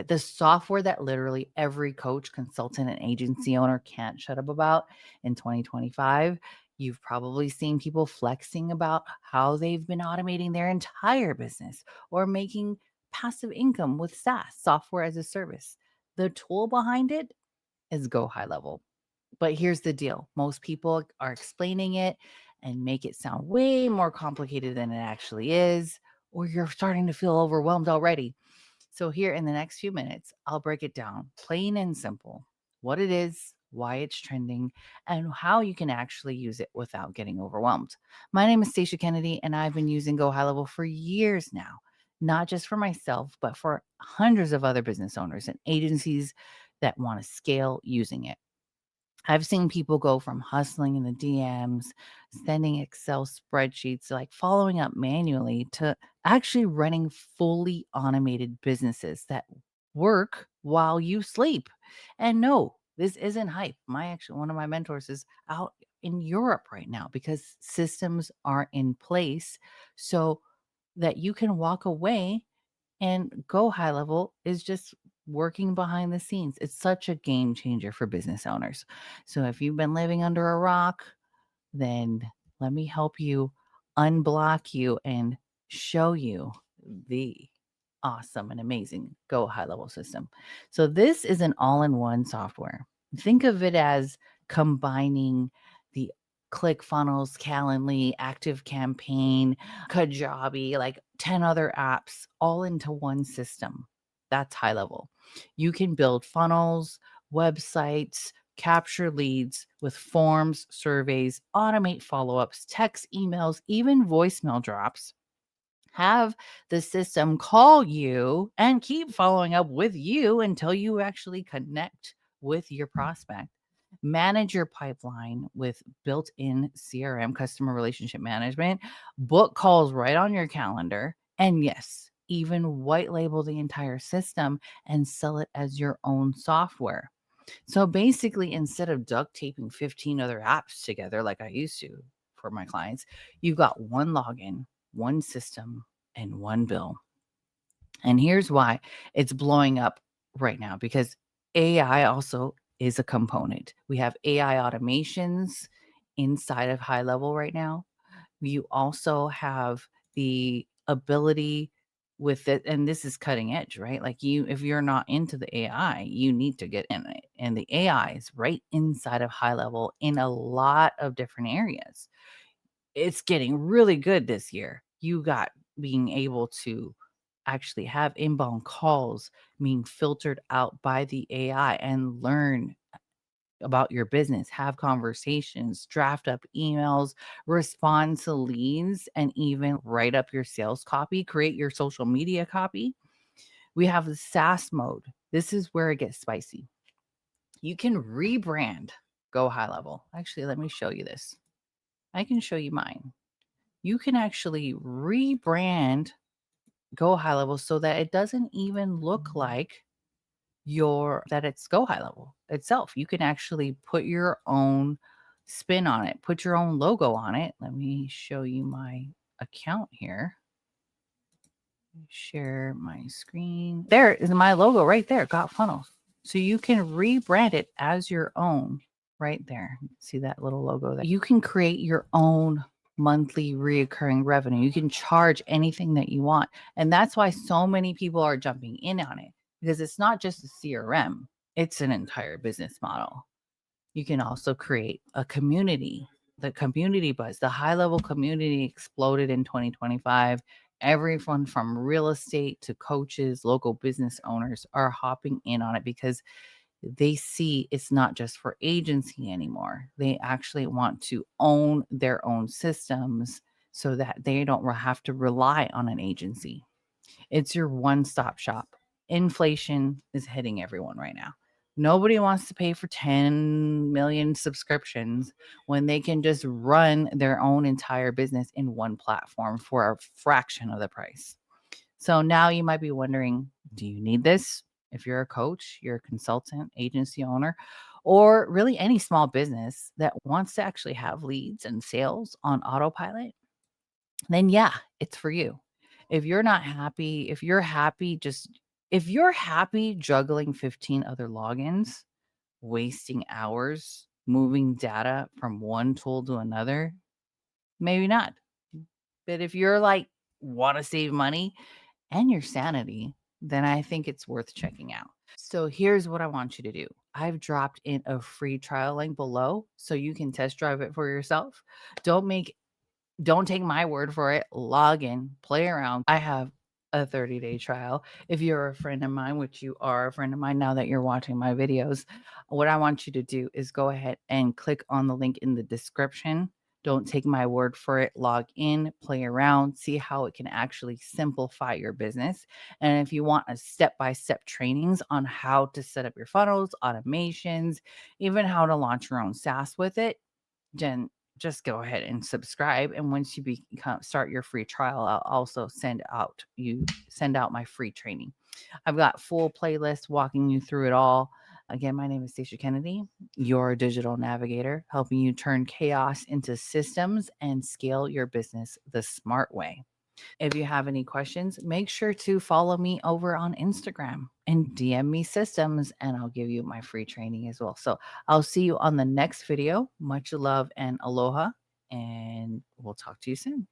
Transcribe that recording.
The software that literally every coach, consultant, and agency owner can't shut up about in 2025. You've probably seen people flexing about how they've been automating their entire business or making passive income with SaaS, software as a service. The tool behind it is Go HighLevel. But here's the deal, most people are explaining it and make it sound way more complicated than it actually is, or you're starting to feel overwhelmed already. So, here in the next few minutes, I'll break it down plain and simple, what it is, why it's trending, and how you can actually use it without getting overwhelmed. My name is Stacia Kennedy, and I've been using Go High Level for years now, not just for myself, but for hundreds of other business owners and agencies that want to scale using it. I've seen people go from hustling in the DMs, sending Excel spreadsheets, like following up manually, to actually running fully automated businesses that work while you sleep. And no, this isn't hype. One of my mentors is out in Europe right now because systems are in place so that you can walk away and Go High Level is just working behind the scenes. It's such a game changer for business owners. So if you've been living under a rock, then let me help you unblock you and show you the awesome and amazing Go High Level system. So this is an all-in-one software. Think of it as combining the ClickFunnels, Calendly, Active Campaign, Kajabi, like 10 other apps all into one system. That's high level. You can build funnels, websites, capture leads with forms, surveys, automate follow ups, text, emails, even voicemail drops. Have the system call you and keep following up with you until you actually connect with your prospect. Manage your pipeline with built in CRM, customer relationship management, book calls right on your calendar. And yes, even white label the entire system and sell it as your own software. So basically, instead of duct taping 15 other apps together like I used to for my clients, you've got one login, one system, and one bill. And here's why it's blowing up right now, because AI also is a component. We have AI automations inside of high level right now. You also have the ability with it, and this is cutting edge, right? Like if you're not into the AI, you need to get in it. And the AI is right inside of high level in a lot of different areas. It's getting really good this year. You got being able to actually have inbound calls being filtered out by the AI and learn about your business, have conversations, draft up emails, respond to leads, and even write up your sales copy, create your social media copy. We have the SaaS mode. This is where it gets spicy. You can rebrand Go High Level. Actually, let me show you this. I can show you mine. You can actually rebrand Go High Level so that it doesn't even look like it's Go High Level itself. You can actually put your own spin on it, put your own logo on it. Let me show you my account here. Share my screen. There is my logo right there, Got Funnels. So you can rebrand it as your own right there. See that little logo there? You can create your own monthly reoccurring revenue. You can charge anything that you want. And that's why so many people are jumping in on it, because it's not just a CRM, it's an entire business model. You can also create a community. The community buzz, the high level community exploded in 2025. Everyone from real estate to coaches, local business owners are hopping in on it because they see it's not just for agency anymore. They actually want to own their own systems so that they don't have to rely on an agency. It's your one-stop shop. Inflation is hitting everyone right now. Nobody wants to pay for 10 million subscriptions when they can just run their own entire business in one platform for a fraction of the price. So now you might be wondering, do you need this? If you're a coach, you're a consultant, agency owner, or really any small business that wants to actually have leads and sales on autopilot, then yeah, it's for you. If you're not happy, if you're happy just If you're happy juggling 15 other logins, wasting hours, moving data from one tool to another, maybe not. But if you're like, want to save money and your sanity, then I think it's worth checking out. So here's what I want you to do. I've dropped in a free trial link below so you can test drive it for yourself. Don't make don't take my word for it. Log in, play around. I have a 30-day trial. If you're a friend of mine, which you are a friend of mine now that you're watching my videos, what I want you to do is go ahead and click on the link in the description. Don't take my word for it. Log in, play around, see how it can actually simplify your business. And if you want a step-by-step trainings on how to set up your funnels, automations, even how to launch your own SaaS with it, then just go ahead and subscribe. And once you start your free trial, I'll also send out my free training. I've got full playlists walking you through it all. Again, my name is Stacia Kennedy, your digital navigator, helping you turn chaos into systems and scale your business the smart way. If you have any questions, make sure to follow me over on Instagram and DM me systems, and I'll give you my free training as well. So I'll see you on the next video. Much love and aloha, and we'll talk to you soon.